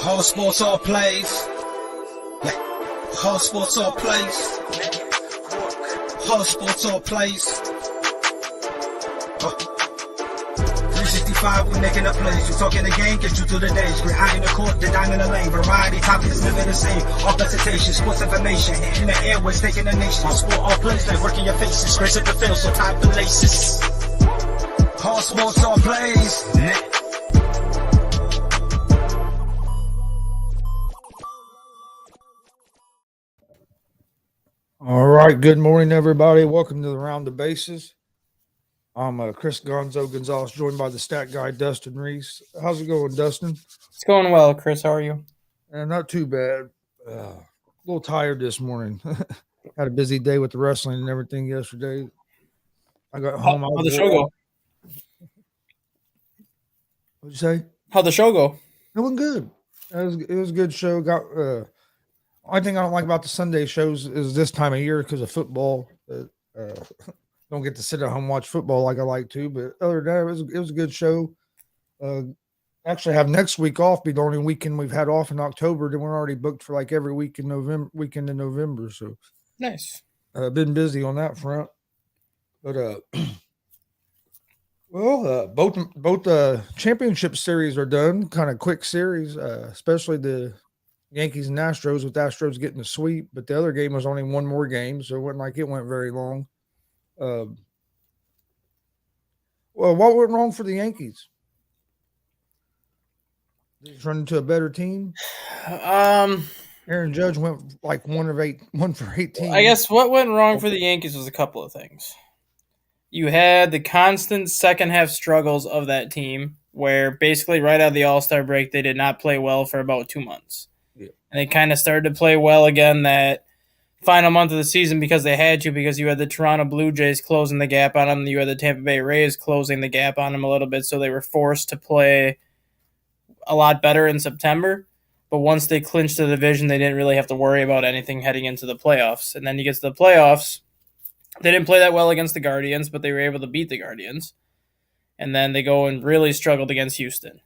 Whole sports all plays. Whole sports all plays. Whole sports all plays. 365, we making up plays. We talking the game, get you through the days. We're high in the court, the dime in the lane. Variety topics, living the same. All presentation, sports information. Hitting the airways, taking the nation. All sport, all plays, like working your faces. Grace at the field, so tie the laces. Whole sports all plays. All right, good morning, everybody. Welcome to the Round the Bases. I'm Chris Gonzalez, joined by the stat guy, Dustin Reese. How's it going, Dustin? It's going well, Chris. How are you? Not too bad. A little tired this morning. Had a busy day with the wrestling and everything yesterday. I got home. How'd the show go? What'd you say? How'd the show go? It went good. It was a good show. Only thing I don't like about the Sunday shows is this time of year because of football. Don't get to sit at home and watch football like I like to, but other than that, it was a good show. Actually, have next week off. Be the only weekend we've had off in October. Then we're already booked for like every week in weekend in November. So nice. Been busy on that front, but both championship series are done. Kind of quick series, especially the Yankees and Astros, with Astros getting the sweep, but the other game was only one more game, so it wasn't like it went very long. Well, what went wrong for the Yankees? Did they turn into a better team? Aaron Judge went like 1 for 18. I guess what went wrong for the Yankees was a couple of things. You had the constant second half struggles of that team, where basically right out of the All-Star break, they did not play well for about 2 months. Yeah. And they kind of started to play well again that final month of the season because they had to, because you had the Toronto Blue Jays closing the gap on them. You had the Tampa Bay Rays closing the gap on them a little bit, so they were forced to play a lot better in September. But once they clinched the division, they didn't really have to worry about anything heading into the playoffs. And then you get to the playoffs, they didn't play that well against the Guardians, but they were able to beat the Guardians. And then they go and really struggled against Houston.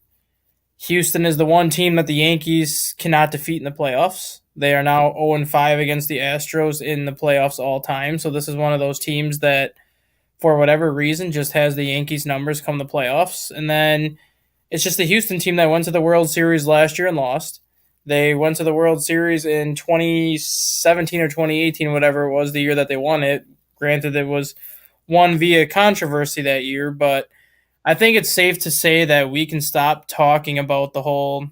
Houston is the one team that the Yankees cannot defeat in the playoffs. They are now 0-5 against the Astros in the playoffs all time. So this is one of those teams that, for whatever reason, just has the Yankees' numbers come the playoffs. And then it's just the Houston team that went to the World Series last year and lost. They went to the World Series in 2017 or 2018, whatever it was, the year that they won it. Granted, it was won via controversy that year, but I think it's safe to say that we can stop talking about the whole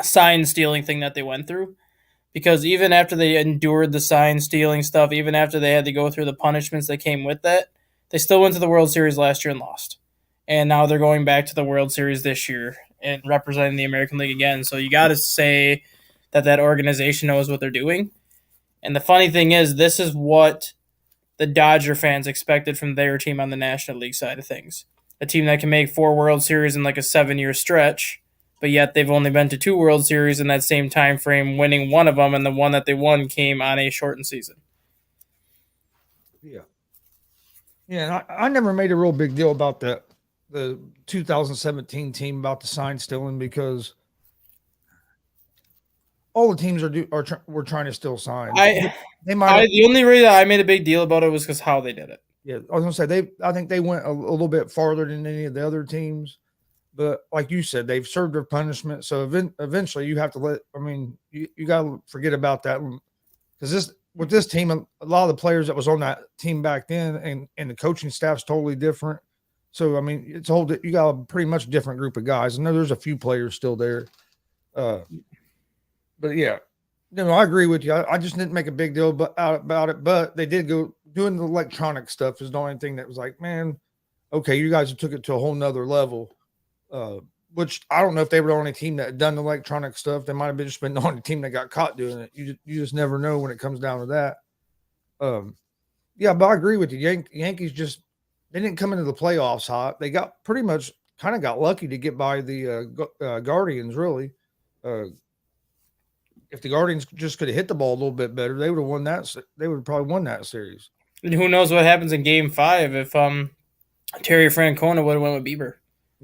sign stealing thing that they went through. Because even after they endured the sign stealing stuff, even after they had to go through the punishments that came with that, they still went to the World Series last year and lost. And now they're going back to the World Series this year and representing the American League again. So you got to say that organization knows what they're doing. And the funny thing is, this is what the Dodger fans expected from their team on the National League side of things. A team that can make 4 World Series in like a 7-year stretch, but yet they've only been to 2 World Series in that same time frame, winning one of them, and the one that they won came on a shortened season. Yeah. Yeah, and I never made a real big deal about the 2017 team about the sign stealing, because all the teams were trying to steal signs. The only reason I made a big deal about it was because how they did it. Yeah, I was gonna say I think they went a little bit farther than any of the other teams, but like you said, they've served their punishment. So eventually, you have to you got to forget about that, because with this team, a lot of the players that was on that team back then, and the coaching staff's totally different. So you got a pretty much different group of guys. I know there's a few players still there, but yeah, I agree with you. I just didn't make a big deal about it, but they did go doing the electronic stuff is the only thing that was like, man, okay, you guys took it to a whole nother level. Which I don't know if they were the only team that had done the electronic stuff. They might have just been the only team that got caught doing it. You just never know when it comes down to that. Yeah, but I agree with you. Yankees they didn't come into the playoffs hot. They got pretty much kind of got lucky to get by the Guardians, really. If the Guardians just could have hit the ball a little bit better, they would have won that. They would have probably won that series. And who knows what happens in Game 5 if Terry Francona would have went with Bieber.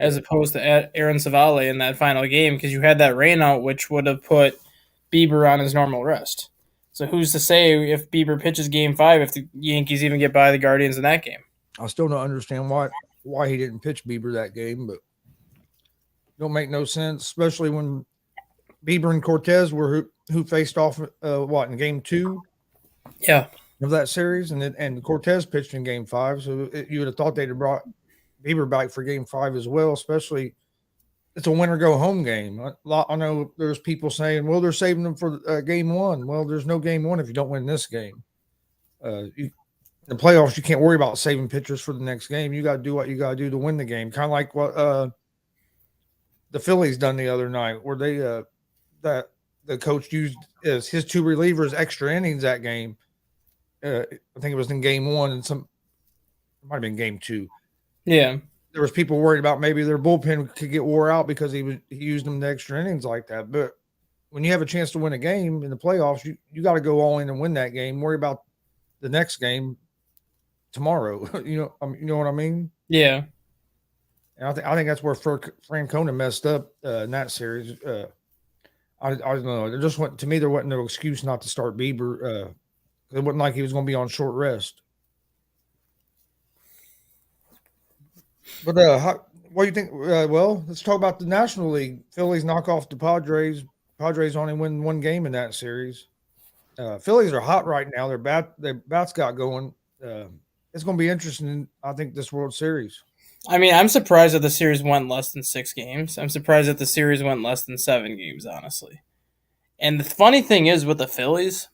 as opposed to Aaron Savale in that final game because you had that rain out, which would have put Bieber on his normal rest. So who's to say if Bieber pitches Game 5 if the Yankees even get by the Guardians in that game? I still don't understand why he didn't pitch Bieber that game, but don't make no sense, especially when Bieber and Cortez were who faced off in Game 2 of that series, and Cortez pitched in Game 5, so you would have thought they'd have brought Bieber back for Game 5 as well, especially it's a winner go home game. I know there's people saying, well, they're saving them for Game 1. Well, there's no Game 1 if you don't win this game. In the playoffs, you can't worry about saving pitchers for the next game. You got to do what you got to do to win the game. Kind of like what the Phillies done the other night, where they that the coach used as his 2 relievers extra innings that game. I think it was in Game 1 and it might have been Game 2. Yeah. There was people worried about maybe their bullpen could get wore out because he used them the extra innings like that. But when you have a chance to win a game in the playoffs, you got to go all in and win that game. Worry about the next game tomorrow. You know what I mean? Yeah. And I think that's where Francona messed up in that series. I don't know. To me, there wasn't no excuse not to start Bieber. It wasn't like he was going to be on short rest. But what do you think? Well, let's talk about the National League. Phillies knock off the Padres. Padres only win 1 game in that series. Phillies are hot right now. Their bats got going. It's going to be interesting, I think, this World Series. I mean, I'm surprised that the series went less than 6 games. I'm surprised that the series went less than 7 games, honestly. And the funny thing is with the Phillies,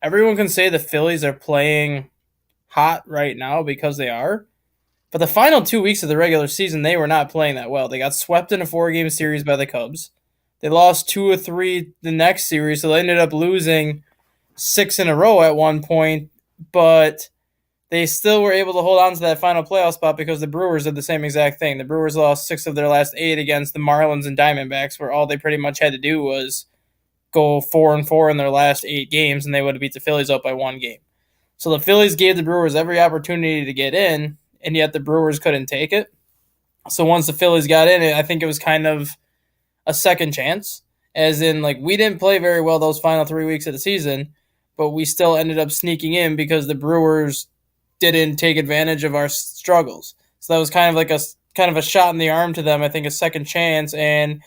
everyone can say the Phillies are playing hot right now because they are. But the final 2 weeks of the regular season, they were not playing that well. They got swept in a 4-game series by the Cubs. They lost 2 or 3 the next series, so they ended up losing 6 in a row at one point. But they still were able to hold on to that final playoff spot because the Brewers did the same exact thing. The Brewers lost 6 of their last 8 against the Marlins and Diamondbacks, where all they pretty much had to do was go 4-4 in their last 8 games, and they would have beat the Phillies up by 1 game. So the Phillies gave the Brewers every opportunity to get in, and yet the Brewers couldn't take it. So once the Phillies got in, I think it was kind of a second chance, as in, like, we didn't play very well those final 3 weeks of the season, but we still ended up sneaking in because the Brewers didn't take advantage of our struggles. So that was kind of a shot in the arm to them, I think a second chance, and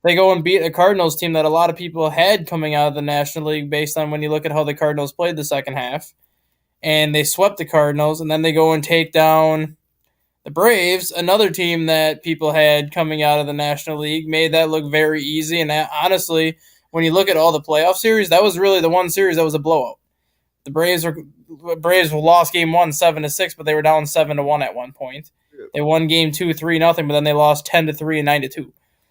they go and beat a Cardinals team that a lot of people had coming out of the National League based on when you look at how the Cardinals played the second half. And they swept the Cardinals, and then they go and take down the Braves, another team that people had coming out of the National League, made that look very easy. And that, honestly, when you look at all the playoff series, that was really the one series that was a blowout. The Braves lost Game 1 7-6, but they were down 7-1 at one point. They won Game 2 3-0, but then they lost 10-3 and 9-2.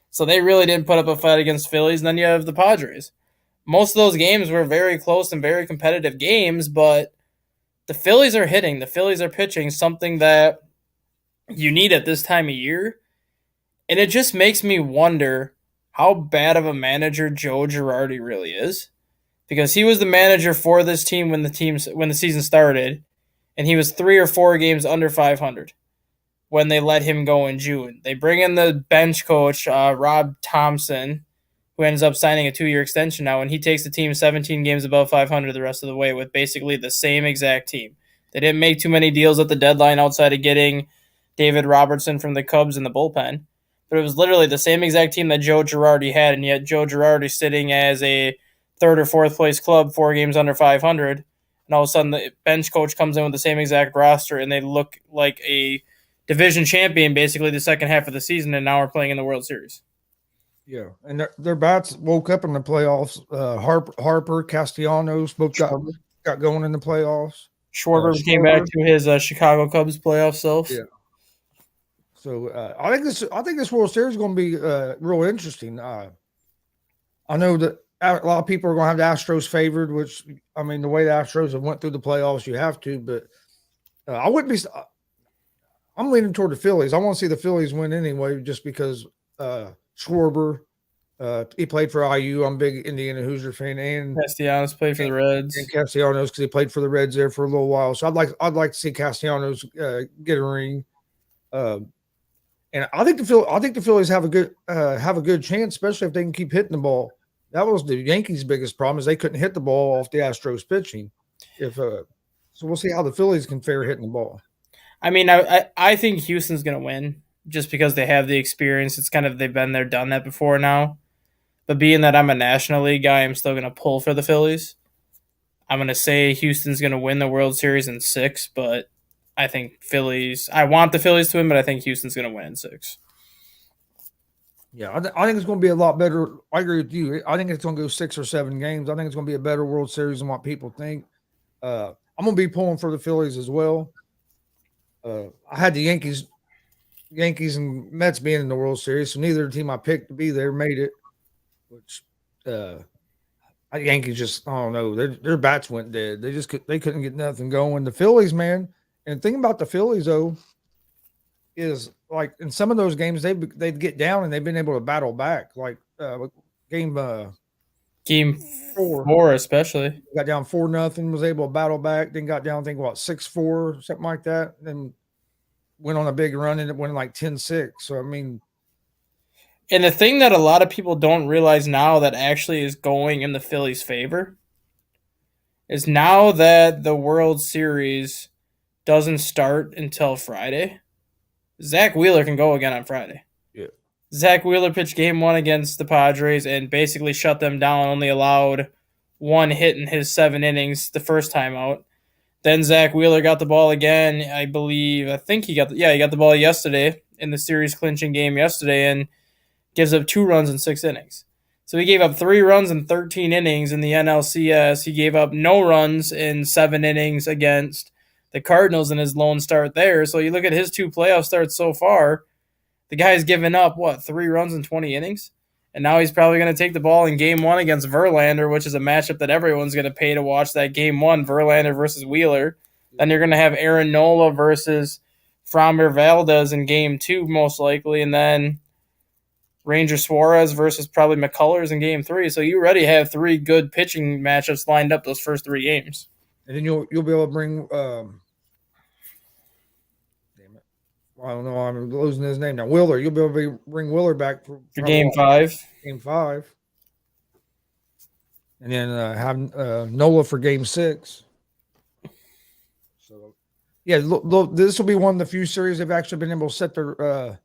So they really didn't put up a fight against Phillies. And then you have the Padres. Most of those games were very close and very competitive games, but the Phillies are hitting. The Phillies are pitching, something that you need at this time of year. And it just makes me wonder how bad of a manager Joe Girardi really is. Because he was the manager for this team when the season started, and he was 3 or 4 games under 500 when they let him go in June. They bring in the bench coach, Rob Thompson, who ends up signing a 2-year extension now, and he takes the team 17 games above 500 the rest of the way with basically the same exact team. They didn't make too many deals at the deadline outside of getting David Robertson from the Cubs in the bullpen, but it was literally the same exact team that Joe Girardi had, and yet Joe Girardi sitting as a 3rd or 4th place club, 4 games under 500, and all of a sudden the bench coach comes in with the same exact roster, and they look like a division champion basically the second half of the season, and now we're playing in the World Series. Yeah, and their bats woke up in the playoffs. Harper, Castellanos both got going in the playoffs. Schwarber came back to his Chicago Cubs playoff self. Yeah. So I think this World Series is going to be real interesting. I know that a lot of people are going to have the Astros favored, which, I mean, the way the Astros have went through the playoffs, you have to. But I wouldn't be. I'm leaning toward the Phillies. I want to see the Phillies win anyway, just because Schwarber, he played for IU. I'm a big Indiana Hoosier fan, and Castellanos played for the Reds. And Castellanos, because he played for the Reds there for a little while. So I'd like to see Castellanos get a ring. And I think the Phillies have a good chance, especially if they can keep hitting the ball. That was the Yankees' biggest problem is they couldn't hit the ball off the Astros pitching. If so, we'll see how the Phillies can fare hitting the ball. I mean, I think Houston's going to win just because they have the experience. It's kind of they've been there, done that before now. But being that I'm a National League guy, I'm still going to pull for the Phillies. I'm going to say Houston's going to win the World Series in 6, but I think Phillies. I want the Phillies to win, but I think Houston's going to win in 6. Yeah, I think it's going to be a lot better. I agree with you. I think it's going to go 6 or 7 games. I think it's going to be a better World Series than what people think. I'm going to be pulling for the Phillies as well. I had the Yankees and Mets being in the World Series, so neither team I picked to be there made it. Which Yankees just I don't know their bats went dead. They couldn't get nothing going. The Phillies, man, and the thing about the Phillies though is like in some of those games they'd get down and they've been able to battle back. Like Game 4 especially got down 4-0, was able to battle back, then got down I think 6-4 something like that, then went on a big run and it went like 10-6. So I mean. And the thing that a lot of people don't realize now that actually is going in the Phillies' favor is now that the World Series doesn't start until Friday, Zach Wheeler can go again on Friday. Yeah. Zach Wheeler pitched game 1 against the Padres and basically shut them down, only allowed 1 hit in his 7 innings the first time out. Then Zach Wheeler got the ball again, I think he got the ball yesterday in the series clinching game yesterday and gives up 2 runs in 6 innings. So he gave up 3 runs in 13 innings in the NLCS. He gave up no runs in 7 innings against the Cardinals in his lone start there. So you look at his 2 playoff starts so far, the guy's given up, 3 runs in 20 innings? And now he's probably going to take the ball in game 1 against Verlander, which is a matchup that everyone's going to pay to watch, that game 1, Verlander versus Wheeler. Then you're going to have Aaron Nola versus Framber Valdez in game 2, most likely. And then Ranger Suarez versus probably McCullers in game 3. So you already have 3 good pitching matchups lined up those first 3 games. And then you'll be able to bring damn it. I don't know, I'm losing his name now. Wheeler. You'll be able to bring Wheeler back for game 5. Game 5. And then have Nola for game 6. So yeah, look, this will be one of the few series they've actually been able to set their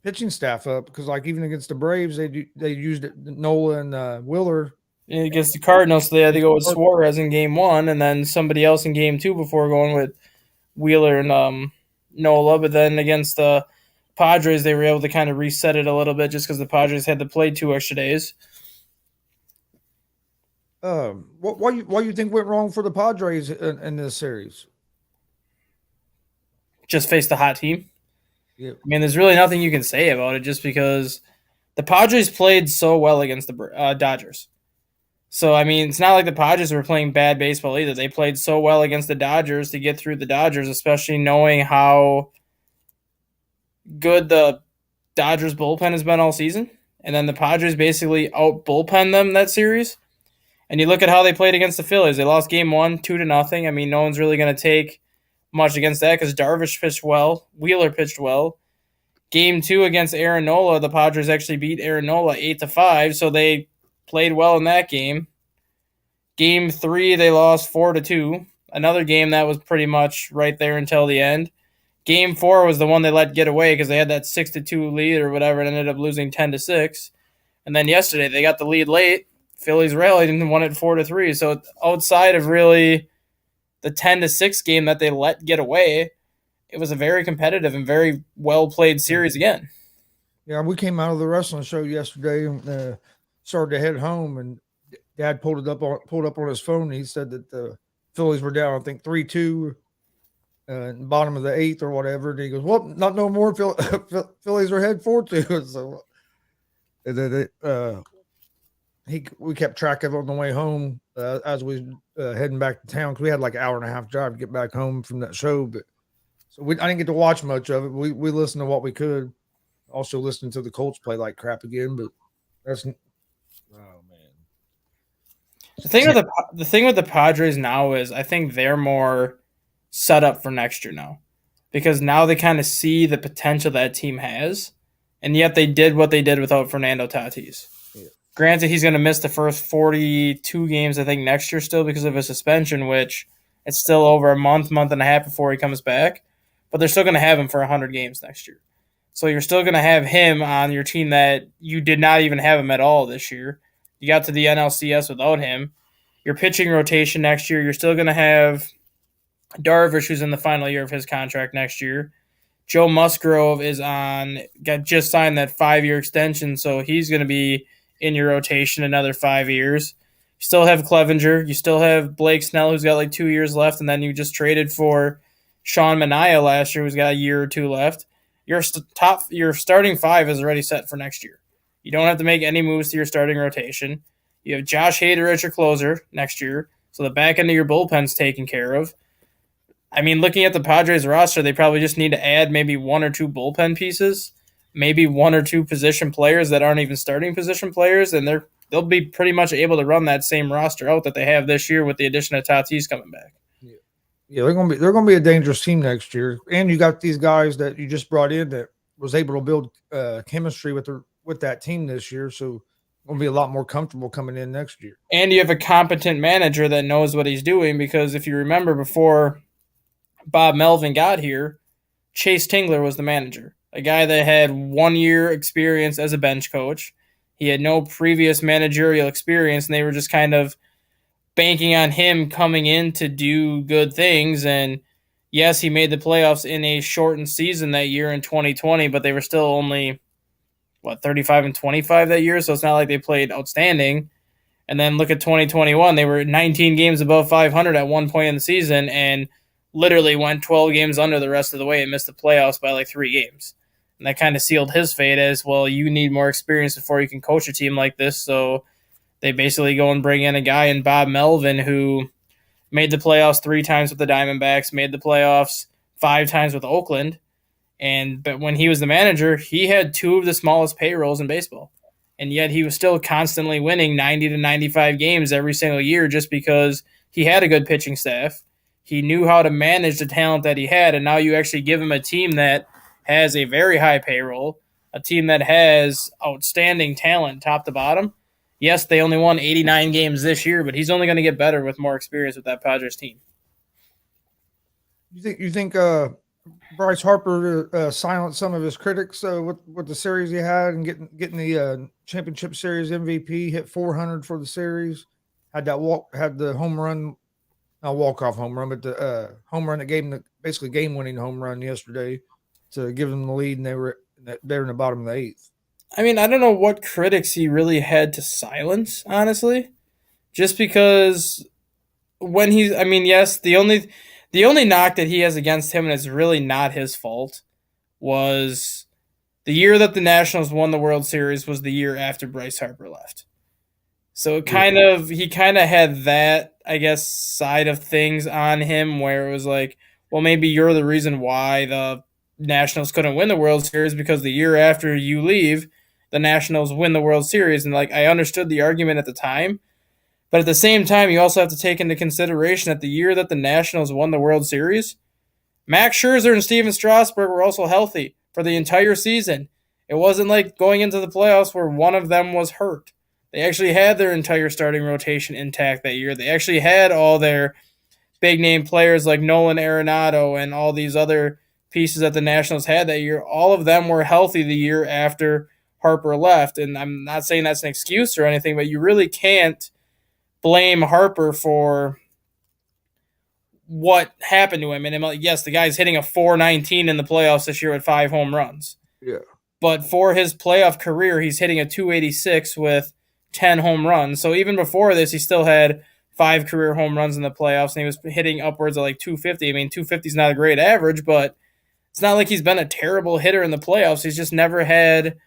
pitching staff up, because like even against the Braves, they used Nola and Wheeler. Against the Cardinals, they had to go with Suarez in game 1 and then somebody else in game 2 before going with Wheeler and Nola. But then against the Padres, they were able to kind of reset it a little bit just because the Padres had to play 2 extra days. What you think went wrong for the Padres in this series? Just face the hot team. Yeah. I mean, there's really nothing you can say about it just because the Padres played so well against the Dodgers. So, I mean, it's not like the Padres were playing bad baseball either. They played so well against the Dodgers to get through the Dodgers, especially knowing how good the Dodgers bullpen has been all season. And then the Padres basically out-bullpen them that series. And you look at how they played against the Phillies. They lost game 1, 2-0. I mean, no one's really going to take much against that because Darvish pitched well. Wheeler pitched well. Game 2 against Aaron Nola, the Padres actually beat Aaron Nola 8-5, so they played well in that game. Game 3, they lost 4-2. Another game that was pretty much right there until the end. Game 4 was the one they let get away because they had that 6-2 lead or whatever and ended up losing 10-6. And then yesterday, they got the lead late. Phillies rallied and won it 4-3. So outside of really the 10-6 game that they let get away, it was a very competitive and very well-played series again. Yeah, we came out of the wrestling show yesterday and started to head home, and Dad pulled up on his phone, and he said that the Phillies were down, I think 3-2 in the bottom of the 8th or whatever. And he goes, "Well, not no more. Phillies are ahead 4-2." So, and then we kept track of it on the way home as we heading back to town because we had like an hour and a half drive to get back home from that show. But so I didn't get to watch much of it. We listened to what we could. Also listening to the Colts play like crap again. But that's man. The thing with the Padres now is I think they're more set up for next year now. because now they kind of see the potential that team has, and yet they did what they did without Fernando Tatis. Yeah. Granted, he's going to miss the first 42 games, I think, next year still because of his suspension, which it's still over a month and a half before he comes back. But they're still going to have him for 100 games next year. So you're still going to have him on your team that you did not even have him at all this year. You got to the NLCS without him. Your pitching rotation next year, you're still going to have Darvish, who's in the final year of his contract next year. Joe Musgrove just signed that 5-year extension, so he's going to be in your rotation another 5 years. You still have Clevenger. You still have Blake Snell, who's got like 2 years left, and then you just traded for Sean Manaea last year, who's got a year or two left. Your starting 5 is already set for next year. You don't have to make any moves to your starting rotation. You have Josh Hader as your closer next year, so the back end of your bullpen's taken care of. I mean, looking at the Padres roster, they probably just need to add maybe 1 or 2 bullpen pieces, maybe 1 or 2 position players that aren't even starting position players, and they'll be pretty much able to run that same roster out that they have this year with the addition of Tatis coming back. Yeah, they're gonna be a dangerous team next year. And you got these guys that you just brought in that was able to build chemistry with that team this year, so gonna be a lot more comfortable coming in next year. And you have a competent manager that knows what he's doing, because if you remember before Bob Melvin got here, Chase Tingler was the manager, a guy that had 1 year experience as a bench coach. He had no previous managerial experience, and they were just kind of banking on him coming in to do good things. And yes, he made the playoffs in a shortened season that year in 2020, but they were still only 35-25 that year, so it's not like they played outstanding. And then look at 2021, they were 19 games above 500 at one point in the season, and literally went 12 games under the rest of the way and missed the playoffs by like 3 games. And that kind of sealed his fate as, well, you need more experience before you can coach a team like this. So they basically go and bring in a guy in Bob Melvin who made the playoffs 3 times with the Diamondbacks, made the playoffs 5 times with Oakland. But when he was the manager, he had 2 of the smallest payrolls in baseball. And yet he was still constantly winning 90 to 95 games every single year just because he had a good pitching staff. He knew how to manage the talent that he had, and now you actually give him a team that has a very high payroll, a team that has outstanding talent top to bottom. Yes, they only won 89 games this year, but he's only going to get better with more experience with that Padres team. You think Bryce Harper silenced some of his critics with the series he had and getting the championship series MVP, hit 400 for the series, had the home run, not walk-off home run, but the home run that gave him the basically game-winning home run yesterday to give them the lead, and they were in the bottom of the 8th. I mean, I don't know what critics he really had to silence, honestly, just because yes, the only knock that he has against him, and it's really not his fault, was the year that the Nationals won the World Series was the year after Bryce Harper left. So he kind of had that, I guess, side of things on him where it was like, well, maybe you're the reason why the Nationals couldn't win the World Series, because the year after you leave, the Nationals win the World Series. And like, I understood the argument at the time, but at the same time, you also have to take into consideration that the year that the Nationals won the World Series, Max Scherzer and Steven Strasburg were also healthy for the entire season. It wasn't like going into the playoffs where one of them was hurt. They actually had their entire starting rotation intact that year. They actually had all their big-name players like Nolan Arenado and all these other pieces that the Nationals had that year. All of them were healthy the year after Harper left. And I'm not saying that's an excuse or anything, but you really can't blame Harper for what happened to him. And yes, the guy's hitting a .419 in the playoffs this year with 5 home runs. Yeah. But for his playoff career, he's hitting a .286 with 10 home runs. So even before this, he still had 5 career home runs in the playoffs, and he was hitting upwards of like .250. I mean, .250 is not a great average, but it's not like he's been a terrible hitter in the playoffs. He's just never had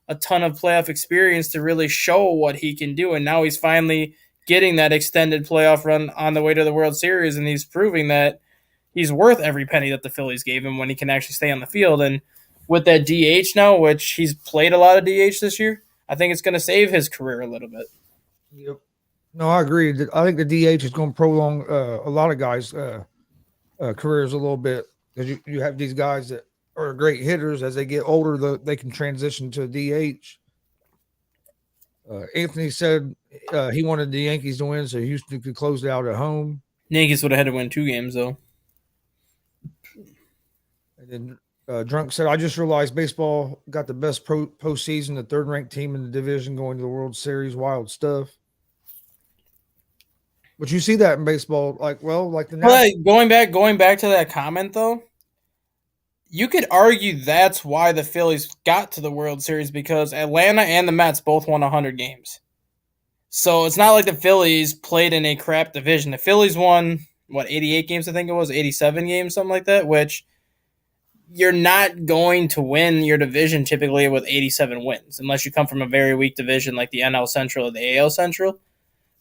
a ton of playoff experience to really show what he can do, and now he's finally getting that extended playoff run on the way to the World Series, and he's proving that he's worth every penny that the Phillies gave him when he can actually stay on the field. And with that DH now, which he's played a lot of DH this year, I think it's going to save his career a little bit. Yep. No, I agree. I think the DH is going to prolong a lot of guys' careers a little bit. because you have these guys that are great hitters. As they get older, they can transition to DH. Anthony said he wanted the Yankees to win so Houston could close it out at home. Yankees would have had to win 2 games, though. And then Drunk said, I just realized baseball got the best postseason, the third-ranked team in the division going to the World Series. Wild stuff. But you see that in baseball, like the going back to that comment though, you could argue that's why the Phillies got to the World Series, because Atlanta and the Mets both won 100 games. So it's not like the Phillies played in a crap division. The Phillies won 88 games, I think it was, 87 games, something like that, which you're not going to win your division typically with 87 wins unless you come from a very weak division like the NL Central or the AL Central.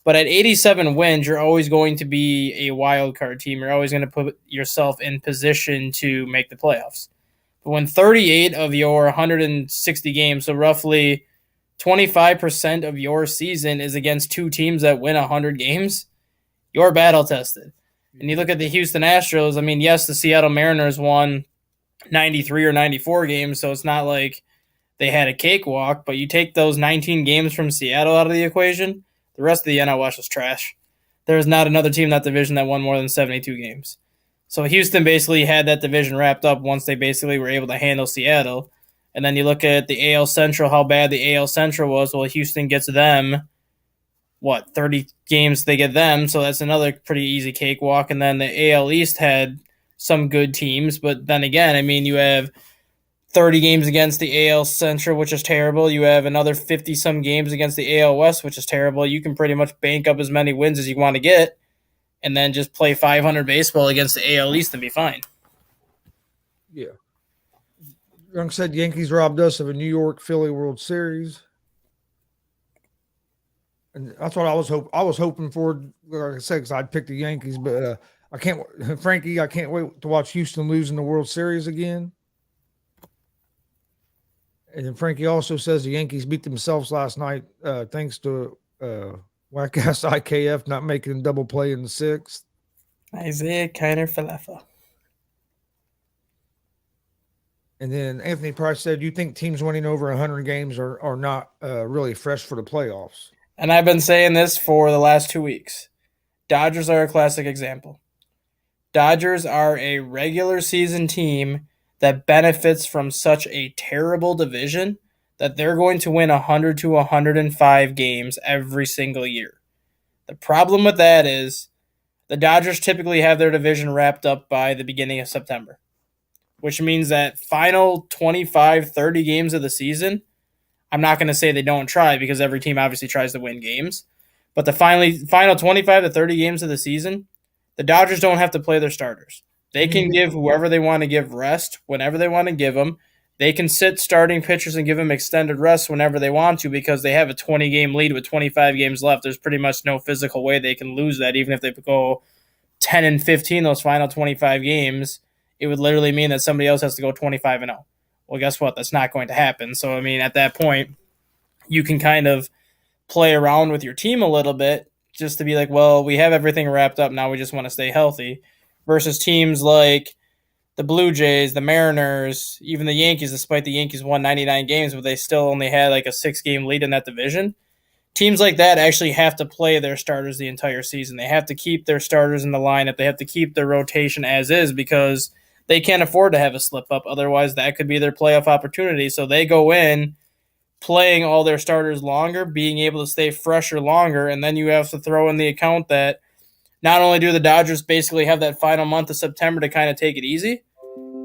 But at 87 wins, you're always going to be a wild card team. You're always going to put yourself in position to make the playoffs. But when 38 of your 160 games, so roughly 25% of your season is against 2 teams that win 100 games, you're battle tested. And you look at the Houston Astros, I mean, yes, the Seattle Mariners won 93 or 94 games, so it's not like they had a cakewalk, but you take those 19 games from Seattle out of the equation, the rest of the NL West was trash. There was not another team in that division that won more than 72 games. So Houston basically had that division wrapped up once they basically were able to handle Seattle. And then you look at the AL Central, how bad the AL Central was. Well, Houston gets them, 30 games they get them, so that's another pretty easy cakewalk. And then the AL East had some good teams, but then again, I mean, you have 30 games against the AL Central, which is terrible. You have another 50-some games against the AL West, which is terrible. You can pretty much bank up as many wins as you want to get and then just play 500 baseball against the AL East and be fine. Yeah. Young said Yankees robbed us of a New York Philly World Series. And that's what I was hoping for, like I said, because I'd pick the Yankees, but Frankie, I can't wait to watch Houston lose in the World Series again. And then Frankie also says the Yankees beat themselves last night thanks to whack-ass IKF not making a double play in the 6th. Isaiah Kiner Falefa. And then Anthony Price said, you think teams winning over 100 games are not really fresh for the playoffs? And I've been saying this for the last 2 weeks. Dodgers are a classic example. Dodgers are a regular season team that benefits from such a terrible division that they're going to win 100 to 105 games every single year. The problem with that is the Dodgers typically have their division wrapped up by the beginning of September, which means that final 25, 30 games of the season, I'm not going to say they don't try because every team obviously tries to win games, but the final 25 to 30 games of the season, the Dodgers don't have to play their starters. They can give whoever they want to give rest whenever they want to give them. They can sit starting pitchers and give them extended rest whenever they want to because they have a 20-game lead with 25 games left. There's pretty much no physical way they can lose that. Even if they go 10-15 those final 25 games, it would literally mean that somebody else has to go 25-0. Well, guess what? That's not going to happen. So, I mean, at that point, you can kind of play around with your team a little bit just to be like, well, we have everything wrapped up. Now we just want to stay healthy. Versus teams like the Blue Jays, the Mariners, even the Yankees, despite the Yankees won 99 games, but they still only had like a 6-game lead in that division. Teams like that actually have to play their starters the entire season. They have to keep their starters in the lineup. They have to keep their rotation as is because they can't afford to have a slip-up. Otherwise, that could be their playoff opportunity. So they go in playing all their starters longer, being able to stay fresher longer, and then you have to throw in the account that not only do the Dodgers basically have that final month of September to kind of take it easy,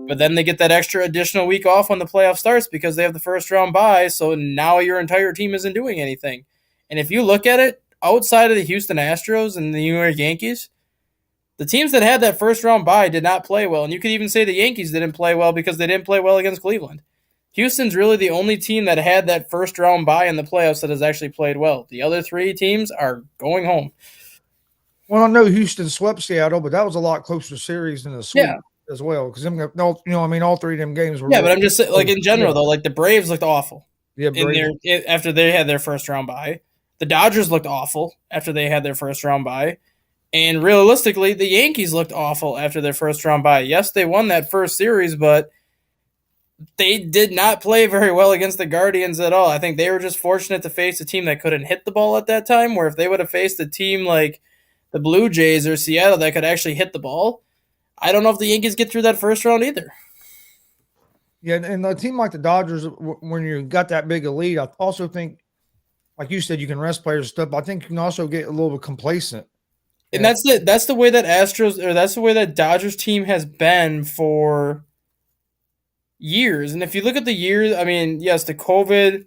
but then they get that extra additional week off when the playoff starts because they have the first round bye, so now your entire team isn't doing anything. And if you look at it, outside of the Houston Astros and the New York Yankees, the teams that had that first round bye did not play well, and you could even say the Yankees didn't play well because they didn't play well against Cleveland. Houston's really the only team that had that first round bye in the playoffs that has actually played well. The other 3 teams are going home. Well, I know Houston swept Seattle, but that was a lot closer series than the sweep as well. Because all 3 of them games were. Yeah, but I'm just saying, like in general though, like the Braves looked awful. Yeah, after they had their first round bye. The Dodgers looked awful after they had their first round bye. And realistically, the Yankees looked awful after their first round bye. Yes, they won that first series, but they did not play very well against the Guardians at all. I think they were just fortunate to face a team that couldn't hit the ball at that time, where if they would have faced a team like the Blue Jays or Seattle that could actually hit the ball, I don't know if the Yankees get through that first round either. Yeah, and a team like the Dodgers, when you got that big a lead, I also think, like you said, you can rest players and stuff. But I think you can also get a little bit complacent. And that's the way that Astros or that's the way that Dodgers team has been for years. And if you look at the years, I mean, yes, the COVID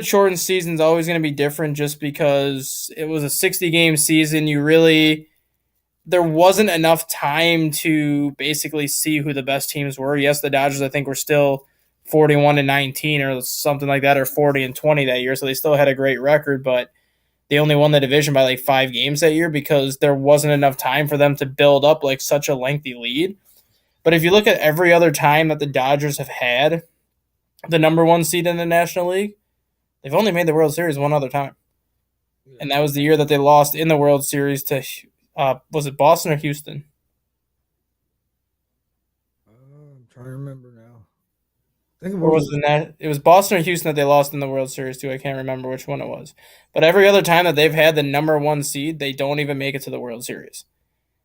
shortened season is always going to be different just because it was a 60-game season. There wasn't enough time to basically see who the best teams were. Yes, the Dodgers, I think, were still 41-19 or something like that, or 40-20 that year. So they still had a great record, but they only won the division by like 5 games that year because there wasn't enough time for them to build up like such a lengthy lead. But if you look at every other time that the Dodgers have had the number one seed in the National League, they've only made the World Series one other time. And that was the year that they lost in the World Series to, was it Boston or Houston? I'm trying to remember now. I think Or was it was Boston or Houston that they lost in the World Series to? I can't remember which one it was. But every other time that they've had the number one seed, they don't even make it to the World Series.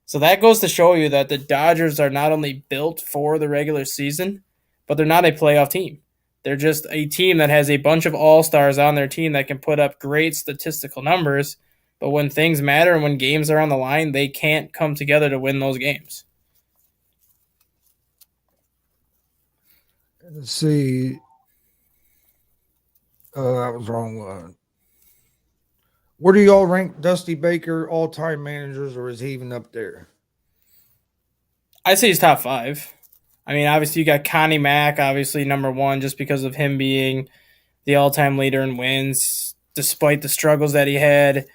So that goes to show you that the Dodgers are not only built for the regular season, but they're not a playoff team. They're just a team that has a bunch of all-stars on their team that can put up great statistical numbers, but when things matter and when games are on the line, they can't come together to win those games. Let's see. That was the wrong one. Where do y'all rank Dusty Baker all-time managers, or is he even up there? I'd say he's top 5. I mean, obviously you got Connie Mack, obviously number 1, just because of him being the all-time leader in wins, despite the struggles that he had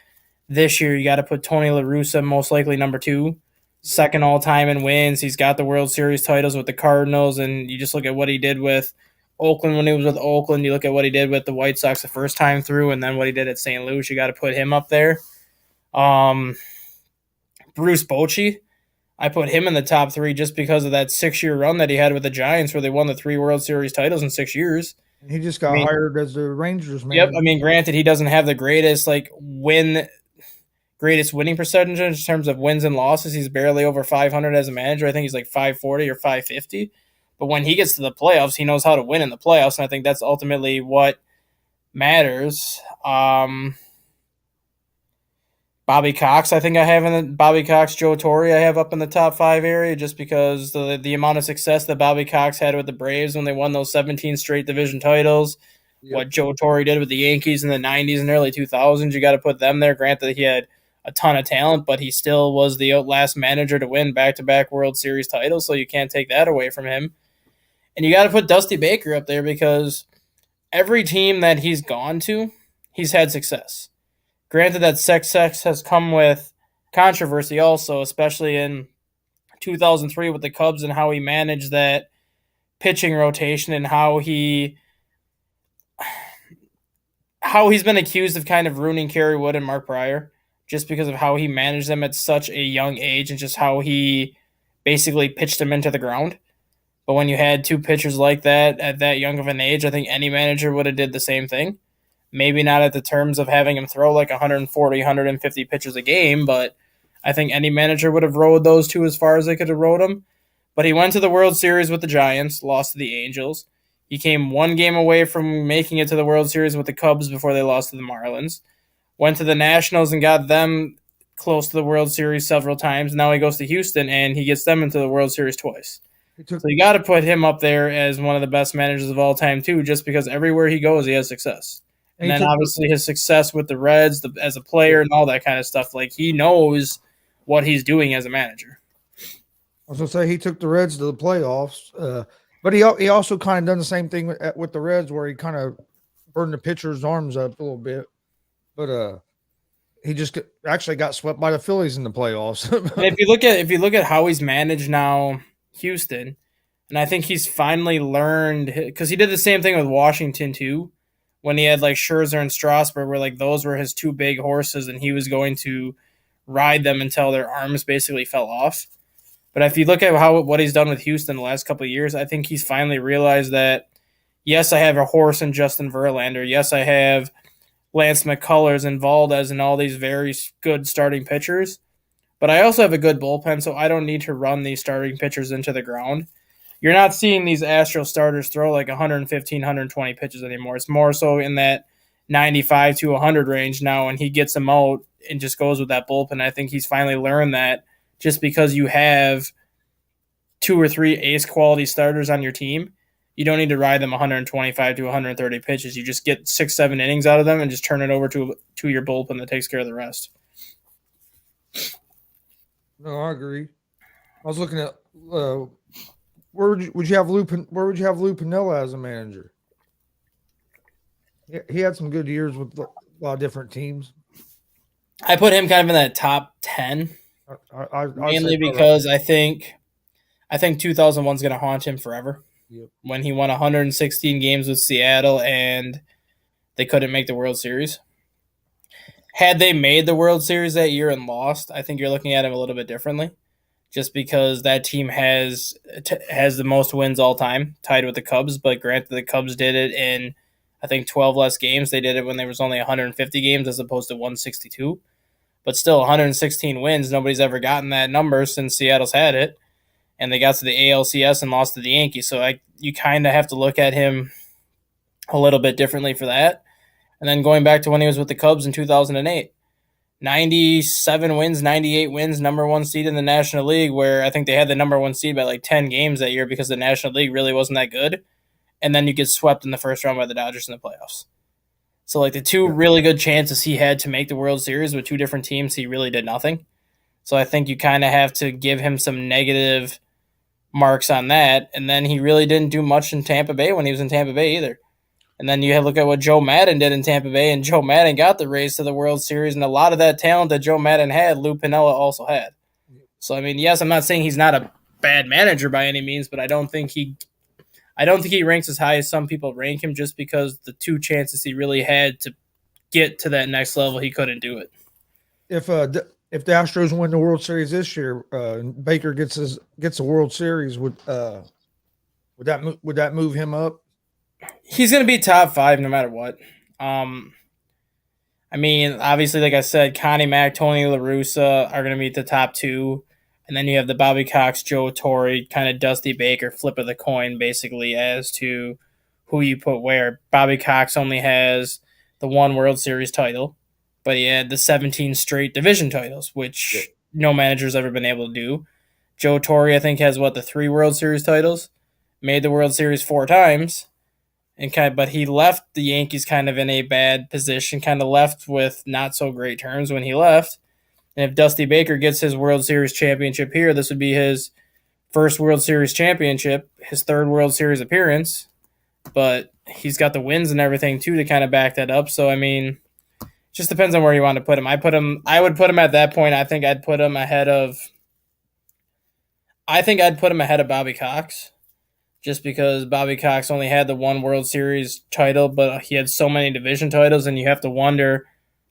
this year. You got to put Tony La Russa most likely number 2, second all-time in wins. He's got the World Series titles with the Cardinals, and you just look at what he did with Oakland when he was with Oakland. You look at what he did with the White Sox the first time through, and then what he did at St. Louis. You got to put him up there. Bruce Bochy, I put him in the top 3 just because of that 6-year run that he had with the Giants where they won the 3 World Series titles in 6 years. He just got hired as the Rangers manager. Yep, I mean, granted, he doesn't have the greatest winning percentage in terms of wins and losses. He's barely over 500 as a manager. I think he's like 540 or 550. But when he gets to the playoffs, he knows how to win in the playoffs, and I think that's ultimately what matters. Bobby Cox, I think I have Bobby Cox, Joe Torre, I have up in the top 5 area just because the amount of success that Bobby Cox had with the Braves when they won those 17 straight division titles. Yep. What Joe Torre did with the Yankees in the 90s and early 2000s, you got to put them there. Granted, he had a ton of talent, but he still was the last manager to win back-to-back World Series titles, so you can't take that away from him. And you got to put Dusty Baker up there because every team that he's gone to, he's had success. Granted, that success has come with controversy also, especially in 2003 with the Cubs and how he managed that pitching rotation and how he's been accused of kind of ruining Kerry Wood and Mark Prior just because of how he managed them at such a young age and just how he basically pitched them into the ground. But when you had 2 pitchers like that at that young of an age, I think any manager would have did the same thing. Maybe not at the terms of having him throw like 140, 150 pitches a game, but I think any manager would have rode those 2 as far as they could have rode them. But he went to the World Series with the Giants, lost to the Angels. He came 1 game away from making it to the World Series with the Cubs before they lost to the Marlins. Went to the Nationals and got them close to the World Series several times. Now he goes to Houston and he gets them into the World Series twice. So you got to put him up there as one of the best managers of all time too, just because everywhere he goes, he has success. And then obviously his success with the Reds as a player and all that kind of stuff. Like, he knows what he's doing as a manager. I was going to say he took the Reds to the playoffs, but he also kind of done the same thing with the Reds where he kind of burned the pitcher's arms up a little bit. But he just actually got swept by the Phillies in the playoffs. And if you look at how he's managed now Houston, and I think he's finally learned, because he did the same thing with Washington too, when he had like Scherzer and Strasburg, where like those were his 2 big horses, and he was going to ride them until their arms basically fell off. But if you look at what he's done with Houston the last couple of years, I think he's finally realized that, yes, I have a horse in Justin Verlander. Yes, I have Lance McCullers and Valdez and all these very good starting pitchers. But I also have a good bullpen, so I don't need to run these starting pitchers into the ground. You're not seeing these Astros starters throw like 115, 120 pitches anymore. It's more so in that 95 to 100 range now, and he gets them out and just goes with that bullpen. I think he's finally learned that just because you have 2 or 3 ace quality starters on your team, you don't need to ride them 125 to 130 pitches. You just get 6-7 innings out of them and just turn it over to your bullpen that takes care of the rest. No, I agree. I was looking at where would you have Lou Piniella as a manager? He had some good years with a lot of different teams. I put him kind of in that top 10, mainly because I think 2001 is going to haunt him forever. Yep. When he won 116 games with Seattle and they couldn't make the World Series. Had they made the World Series that year and lost, I think you're looking at him a little bit differently, just because that team has the most wins all time, tied with the Cubs. But granted, the Cubs did it in, I think, 12 less games. They did it when there was only 150 games as opposed to 162. But still, 116 wins. Nobody's ever gotten that number since Seattle's had it. And they got to the ALCS and lost to the Yankees. So you kind of have to look at him a little bit differently for that. And then going back to when he was with the Cubs in 2008, 97 wins, 98 wins, number 1 seed in the National League, where I think they had the number 1 seed by like 10 games that year because the National League really wasn't that good. And then you get swept in the first round by the Dodgers in the playoffs. So like the 2 really good chances he had to make the World Series with 2 different teams, he really did nothing. So I think you kind of have to give him some negative marks on that. And then he really didn't do much in Tampa Bay when he was in Tampa Bay either. And then you look at what Joe Maddon did in Tampa Bay, and Joe Maddon got the Rays to the World Series, and a lot of that talent that Joe Maddon had, Lou Piniella also had. So I mean, yes, I'm not saying he's not a bad manager by any means, but I don't think he ranks as high as some people rank him, just because the 2 chances he really had to get to that next level, he couldn't do it. If the Astros win the World Series this year, Baker gets a World Series, would that move him up? He's going to be top 5 no matter what. I mean, obviously, like I said, Connie Mack, Tony La Russa are going to be the top 2. And then you have the Bobby Cox, Joe Torre, kind of Dusty Baker flip of the coin, basically, as to who you put where. Bobby Cox only has the 1 World Series title, but he had the 17 straight division titles, which no manager's ever been able to do. Joe Torre, I think, has, the 3 World Series titles, made the World Series 4 times. But he left the Yankees kind of in a bad position, kind of left with not so great terms when he left. And if Dusty Baker gets his World Series championship here, this would be his first World Series championship, his 3rd World Series appearance. But he's got the wins and everything too to kind of back that up. So I mean, it just depends on where you want to put him. I would put him at that point. I think I'd put him ahead of Bobby Cox. Just because Bobby Cox only had the 1 World Series title, but he had so many division titles, and you have to wonder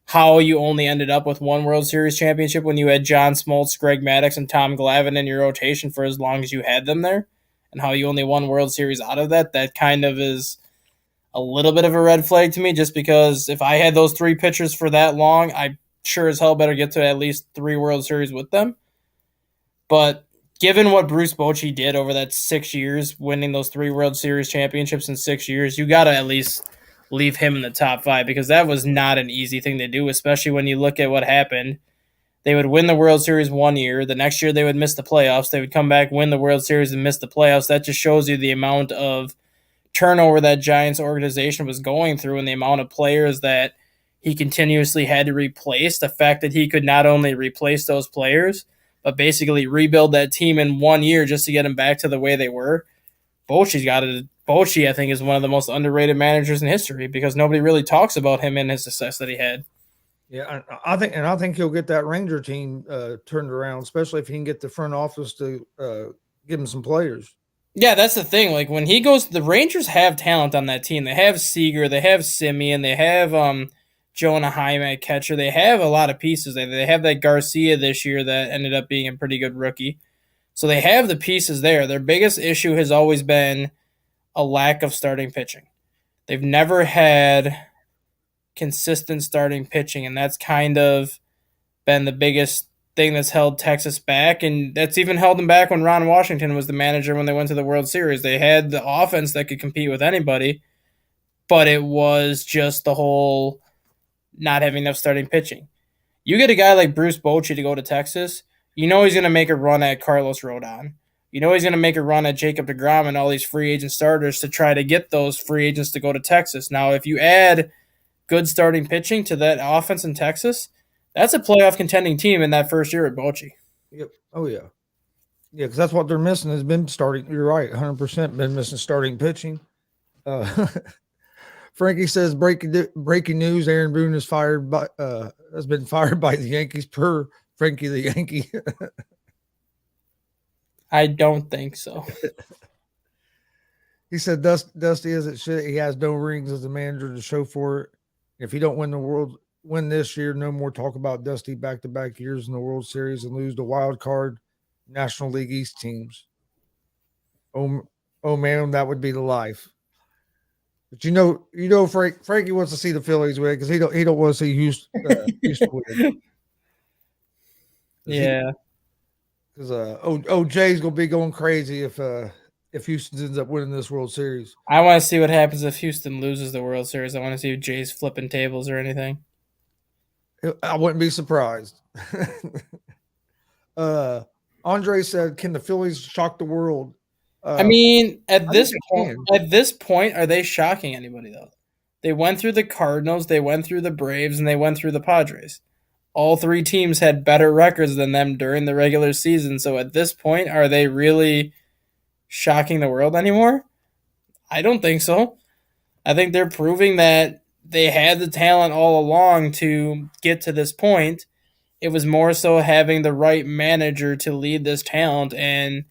how you only ended up with 1 World Series championship when you had John Smoltz, Greg Maddux, and Tom Glavine in your rotation for as long as you had them there, and how you only won World Series out of that. That kind of is a little bit of a red flag to me, just because if I had those 3 pitchers for that long, I sure as hell better get to at least 3 World Series with them. But given what Bruce Bochy did over that 6 years, winning those 3 World Series championships in 6 years, you got to at least leave him in the top 5, because that was not an easy thing to do, especially when you look at what happened. They would win the World Series 1 year. The next year they would miss the playoffs. They would come back, win the World Series, and miss the playoffs. That just shows you the amount of turnover that Giants organization was going through and the amount of players that he continuously had to replace. The fact that he could not only replace those players, but basically rebuild that team in 1 year just to get them back to the way they were. Bochy, I think, is one of the most underrated managers in history, because nobody really talks about him and his success that he had. Yeah, I think he'll get that Ranger team turned around, especially if he can get the front office to give him some players. Yeah, that's the thing. Like when he goes, the Rangers have talent on that team. They have Seager, they have Simeon, they have Jonah Jaime at catcher. They have a lot of pieces. They have that Garcia this year that ended up being a pretty good rookie. So they have the pieces there. Their biggest issue has always been a lack of starting pitching. They've never had consistent starting pitching, and that's kind of been the biggest thing that's held Texas back, and that's even held them back when Ron Washington was the manager when they went to the World Series. They had the offense that could compete with anybody, but it was just the whole not having enough starting pitching. You get a guy like Bruce Bochy to go to Texas, you know he's going to make a run at Carlos Rodon. You know he's going to make a run at Jacob deGrom and all these free agent starters to try to get those free agents to go to Texas. Now, if you add good starting pitching to that offense in Texas, that's a playoff contending team in that first year at Bochy. Yep. Oh yeah. Yeah, because that's what they're missing has been starting. You're right, 100% been missing starting pitching. Frankie says breaking news: Aaron Boone is has been fired by the Yankees per Frankie the Yankee. I don't think so. He said Dusty isn't shit. He has no rings as a manager to show for it. If he don't win this year, no more talk about Dusty back-to-back years in the World Series and lose the wild card National League East teams. Oh man, that would be the life. But Frankie wants to see the Phillies win because he don't want to see Houston win. Yeah, because OJ's gonna be going crazy if Houston ends up winning this World Series. I want to see what happens if Houston loses the World Series. I want to see if Jay's flipping tables or anything. I wouldn't be surprised. Andre said, "Can the Phillies shock the world?" I mean, at this point, are they shocking anybody though? They went through the Cardinals, they went through the Braves, and they went through the Padres. All three teams had better records than them during the regular season. So at this point, are they really shocking the world anymore? I don't think so. I think they're proving that they had the talent all along to get to this point. It was more so having the right manager to lead this talent, and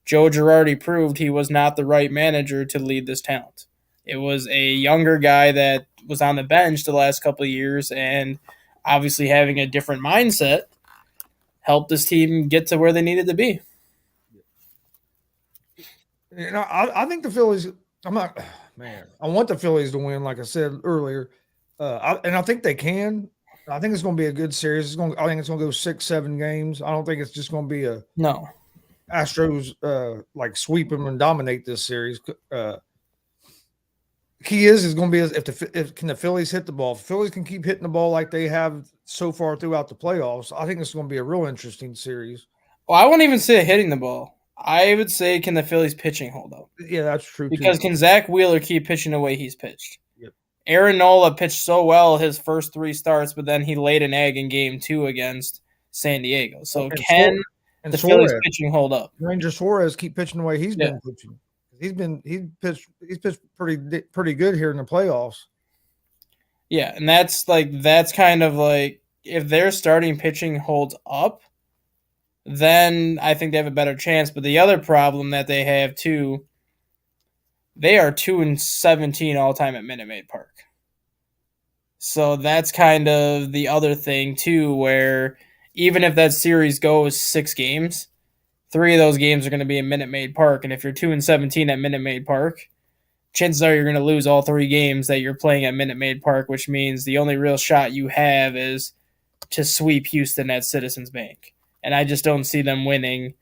Joe Girardi proved he was not the right manager to lead this talent. It was a younger guy that was on the bench the last couple of years, and obviously having a different mindset helped this team get to where they needed to be. I think the Phillies. I want the Phillies to win, like I said earlier, and I think they can. I think it's going to be a good series. I think it's going to go 6-7 games. I don't think it's just going to be a Astros like sweep them and dominate this series. Key is going to be if can the Phillies hit the ball. If the Phillies can keep hitting the ball like they have so far throughout the playoffs, I think it's going to be a real interesting series. Well, I won't even say hitting the ball. I would say, can the Phillies pitching hold up? Yeah, that's true. Because can Zach Wheeler keep pitching the way he's pitched? Yep. Aaron Nola pitched so well his first 3 starts, but then he laid an egg in Game 2 against San Diego. So can the Phillies pitching hold up? Ranger Suarez keep pitching the way he's been pitching. He's pitched pretty good here in the playoffs. Yeah, and that's kind of like if their starting pitching holds up, then I think they have a better chance. But the other problem that they have too, they are 2-17 all time at Minute Maid Park. So that's kind of the other thing too, where even if that series goes 6 games, 3 of those games are going to be in Minute Maid Park, and if you're 2-17 at Minute Maid Park, chances are you're going to lose all 3 games that you're playing at Minute Maid Park, which means the only real shot you have is to sweep Houston at Citizens Bank. And I just don't see them winning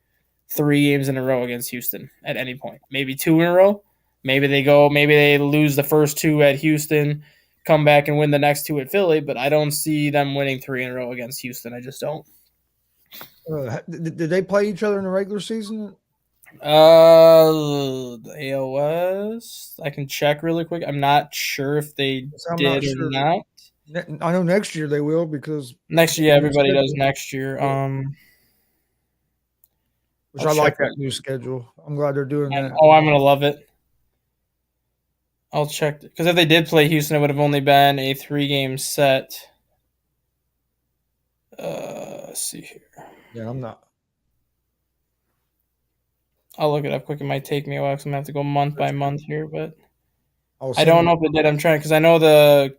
3 games in a row against Houston at any point. Maybe 2 in a row. Maybe they lose the first 2 at Houston, come back and win the next 2 at Philly, but I don't see them winning 3 in a row against Houston. I just don't. Did they play each other in the regular season? The ALCS. I can check really quick. I'm not sure if they did or not. I know next year they will because next year everybody does next year. Which I like that new schedule. I'm glad they're doing that. Oh, I'm gonna love it. I'll check because if they did play Houston, it would have only been a 3-game set. Let's see here. Yeah, I'm not. I'll look it up quick. It might take me a while because I'm gonna have to go month by month here, but I don't know if it did. I'm trying because I know the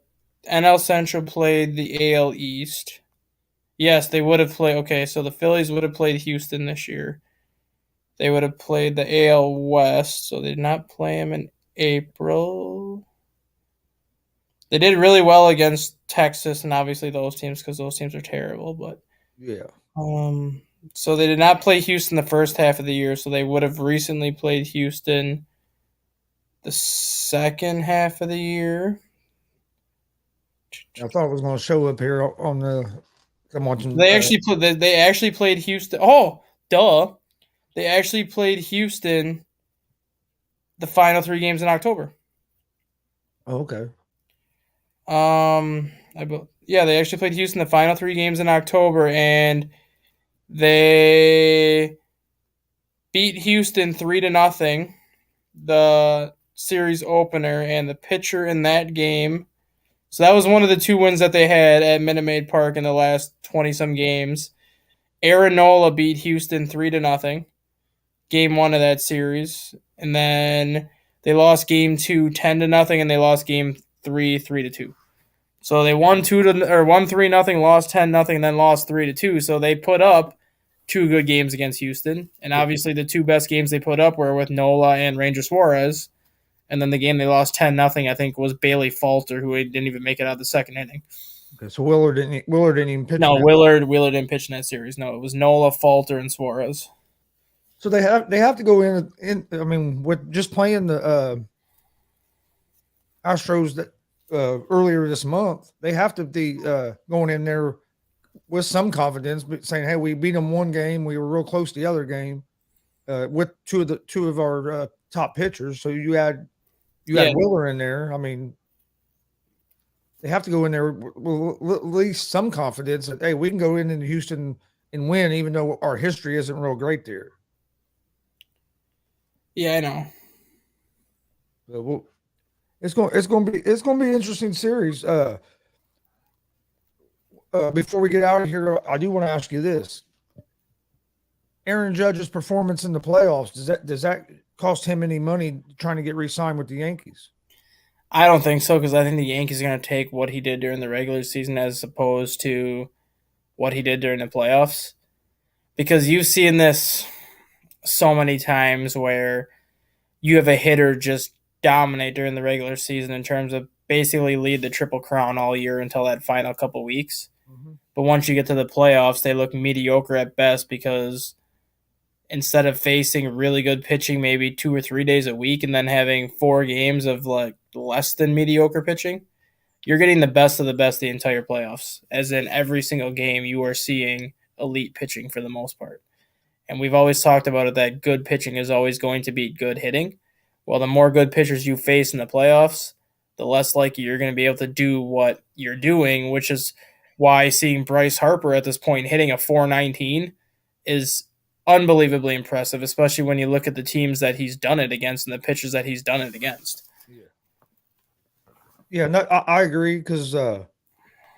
NL Central played the AL East. Yes, they would have played. Okay, so the Phillies would have played Houston this year. They would have played the AL West, so they did not play them in April. They did really well against Texas and obviously those teams because those teams are terrible. But Yeah. so they did not play Houston the first half of the year. So they would have recently played Houston the second half of the year. I thought it was going to show up here on the. I'm watching. They actually played Houston. Oh, duh! They actually played Houston the final 3 games in October. Oh, okay. They actually played Houston the final 3 games in October, and they beat Houston 3-0, the series opener, and the pitcher in that game. So that was one of the 2 wins that they had at Minute Maid Park in the last 20-some games. Aaron Nola beat Houston 3-0, game 1 of that series, and then they lost game 2 10-0, and they lost game 3 3-2. So they won 3-0, lost 10-0, and then lost 3-2. So they put up 2 good games against Houston, and obviously the 2 best games they put up were with Nola and Ranger Suarez. And then the game they lost 10-0, I think, was Bailey Falter, who didn't even make it out of the second inning. Okay, so Willard didn't even pitch. No, Willard didn't pitch in that series. No, it was Nola, Falter, and Suarez. So they have to go in. I mean, with just playing the Astros that earlier this month, they have to be going in there with some confidence, but saying, "Hey, we beat them 1 game. We were real close to the other game with two of our top pitchers." So you had Willer in there. I mean, they have to go in there with at least some confidence that, hey, we can go into Houston and win, even though our history isn't real great there. Yeah, I know. So it's going to be an interesting series. Before we get out of here, I do want to ask you this: Aaron Judge's performance in the playoffs, does that cost him any money trying to get re-signed with the Yankees? I don't think so, because I think the Yankees are going to take what he did during the regular season as opposed to what he did during the playoffs. Because you've seen this so many times where you have a hitter just dominate during the regular season in terms of basically lead the Triple Crown all year until that final couple weeks. Mm-hmm. But once you get to the playoffs, they look mediocre at best because instead of facing really good pitching maybe 2 or 3 days a week and then having 4 games of like less than mediocre pitching, you're getting the best of the best the entire playoffs. As in every single game, you are seeing elite pitching for the most part. And we've always talked about it that good pitching is always going to beat good hitting. Well, the more good pitchers you face in the playoffs, the less likely you're going to be able to do what you're doing, which is why seeing Bryce Harper at this point hitting a 419 is unbelievably impressive, especially when you look at the teams that he's done it against and the pitchers that he's done it against. Yeah, no, I agree because I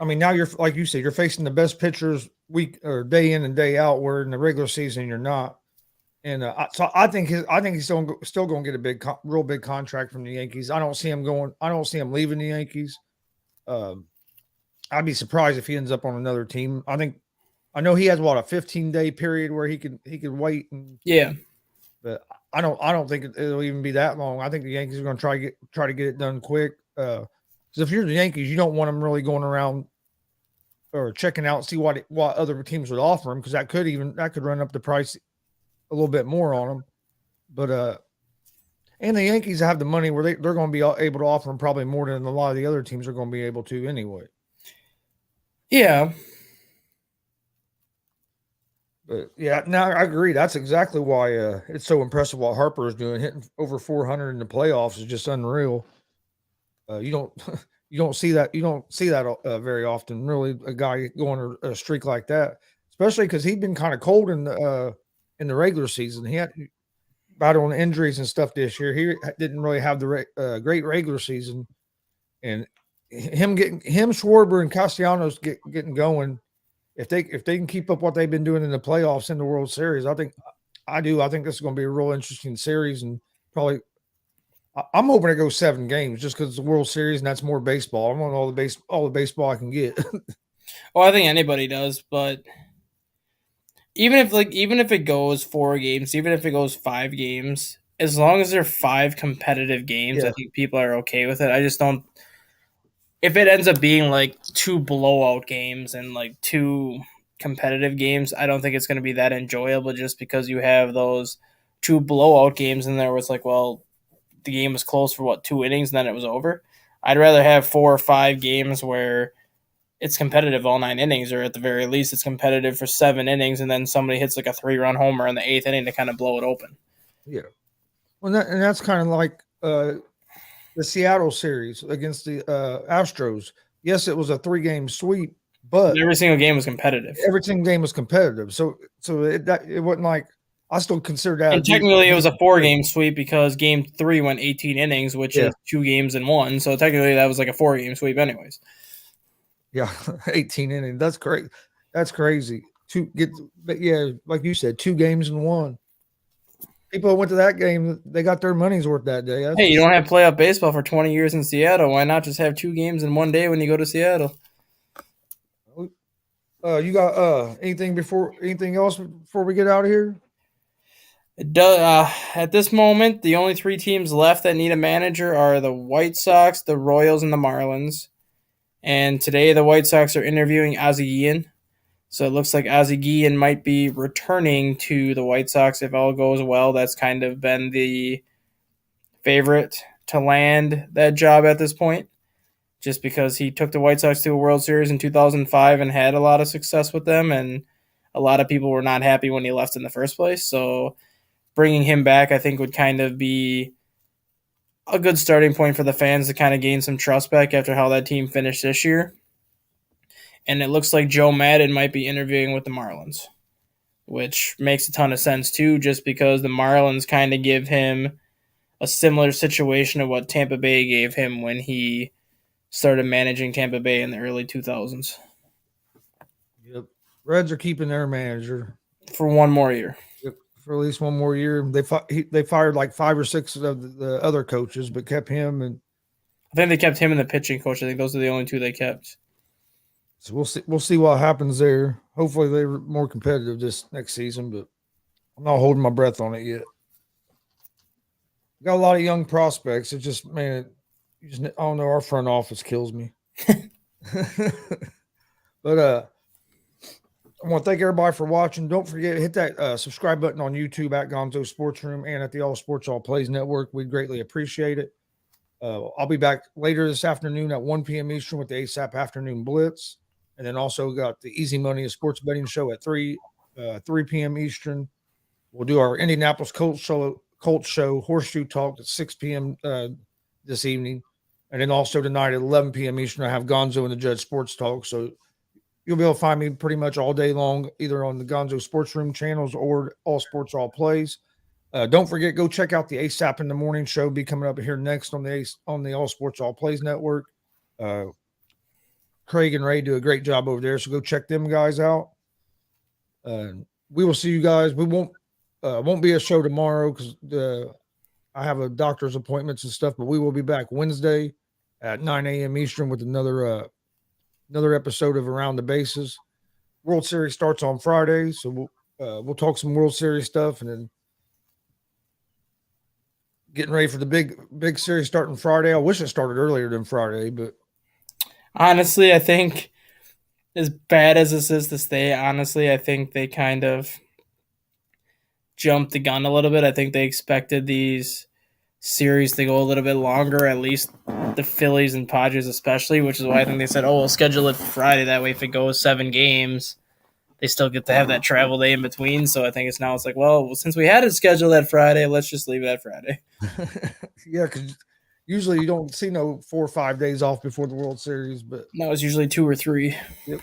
mean, now you're like you said, you're facing the best pitchers week or day in and day out. Where in the regular season you're not, and so I think he's still going to get a real big contract from the Yankees. I don't see him leaving the Yankees. I'd be surprised if he ends up on another team. I know he has a 15-day period where he could wait. But I don't think it'll even be that long. I think the Yankees are going to try to get it done quick. Because if you're the Yankees, you don't want them really going around or checking out and see what other teams would offer them, because that could run up the price a little bit more on them. But and the Yankees have the money where they're going to be able to offer them probably more than a lot of the other teams are going to be able to anyway. Yeah. But yeah, no, I agree. That's exactly why it's so impressive what Harper is doing. Hitting over 400 in the playoffs is just unreal. You don't see that very often. Really, a guy going a streak like that, especially because he'd been kind of cold in the regular season. He had battling injuries and stuff this year. He didn't really have the great regular season, and him, Schwarber, and Castellanos getting going. If they can keep up what they've been doing in the playoffs in the World Series, I think this is going to be a real interesting series, and probably I'm hoping it goes 7 games just because it's the World Series and that's more baseball. I want all the baseball I can get. Well, I think anybody does, but even if it goes 4 games, even if it goes 5 games, as long as they're 5 competitive games, Yeah. I think people are okay with it. I just don't. If it ends up being like 2 blowout games and like 2 competitive games, I don't think it's going to be that enjoyable just because you have those 2 blowout games in there where it's like, well, the game was close for 2 innings and then it was over. I'd rather have 4 or 5 games where it's competitive all 9 innings, or at the very least it's competitive for 7 innings and then somebody hits like a 3-run homer in the 8th inning to kind of blow it open. Yeah. Well, that's kind of like the Seattle series against the Astros. Yes, it was a 3-game sweep, but every single game was competitive. Every single game was competitive. So it wasn't like I still consider that. And technically, it was a 4-game sweep because Game 3 went 18 innings, which is 2 games in 1. So technically, that was like a 4-game sweep, anyways. Yeah, 18 innings. That's great. That's crazy. But yeah, like you said, 2 games in 1. People who went to that game, they got their money's worth that day. Hey, you don't have playoff baseball for 20 years in Seattle. Why not just have 2 games in 1 day when you go to Seattle? You got anything else before we get out of here? At this moment, the only 3 teams left that need a manager are the White Sox, the Royals, and the Marlins. And today, the White Sox are interviewing Ozzie Guillen. So it looks like Ozzie Guillen might be returning to the White Sox if all goes well. That's kind of been the favorite to land that job at this point, just because he took the White Sox to a World Series in 2005 and had a lot of success with them, and a lot of people were not happy when he left in the first place. So bringing him back, I think, would kind of be a good starting point for the fans to kind of gain some trust back after how that team finished this year. And it looks like Joe Madden might be interviewing with the Marlins, which makes a ton of sense too, just because the Marlins kind of give him a similar situation of what Tampa Bay gave him when he started managing Tampa Bay in the early 2000s. Yep. Reds are keeping their manager for 1 more year. Yep. For at least 1 more year. They fired like 5 or 6 of the other coaches, but kept him. And I think they kept him and the pitching coach. I think those are the only 2 they kept. So we'll see what happens there. Hopefully they're more competitive this next season, but I'm not holding my breath on it yet. Got a lot of young prospects. It's just, man, I don't know. Our front office kills me. But I want to thank everybody for watching. Don't forget, hit that subscribe button on YouTube at Gonzo Sports Room and at the All Sports All Plays Network. We'd greatly appreciate it. I'll be back later this afternoon at 1 p.m. Eastern with the ASAP Afternoon Blitz. And then also got the Easy Money, a sports betting show at 3 p.m. Eastern. We'll do our Indianapolis Colts show, Horseshoe Talk at 6 p.m. This evening. And then also tonight at 11 p.m. Eastern, I have Gonzo and the Judge Sports Talk. So you'll be able to find me pretty much all day long, either on the Gonzo Sports Room channels or All Sports All Plays. Don't forget, go check out the ASAP in the Morning show. Be coming up here next on the All Sports All Plays Network. Craig and Ray do a great job over there, so go check them guys out. We will see you guys. We won't be a show tomorrow because I have a doctor's appointments and stuff, but we will be back Wednesday at 9 a.m. Eastern with another episode of Around the Bases. World Series starts on Friday, so we'll talk some World Series stuff, and then getting ready for the big series starting Friday. I wish it started earlier than Friday, but honestly, I think as bad as this is to stay, I think they kind of jumped the gun a little bit. I think they expected these series to go a little bit longer, at least the Phillies and Padres especially, which is why I think they said, we'll schedule it for Friday. That way if it goes 7 games, they still get to have that travel day in between. So I think it's like, well, since we had it scheduled that Friday, let's just leave it at Friday. Yeah, because usually you don't see no 4 or 5 days off before the World Series. But no, it's usually 2 or 3. Yep.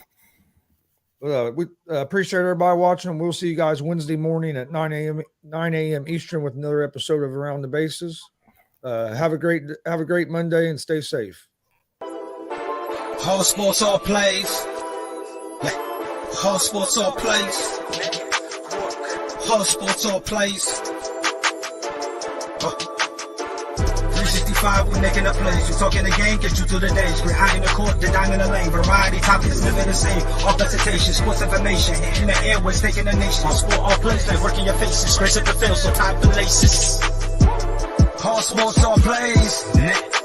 We appreciate everybody watching. We'll see you guys Wednesday morning at 9 a.m. Eastern with another episode of Around the Bases. Have a great Monday and stay safe. All sports, all plays. All sports, all plays. All sports, all plays. 365, we making the plays. We talking the game, get you to the days. We're high in the court, the dime in the lane. Variety topics, living the same. All presentation, sports information. In the airways, taking the nation. All sport, all plays, they working your faces. Grace at the field, so tie the laces. All sports, all plays.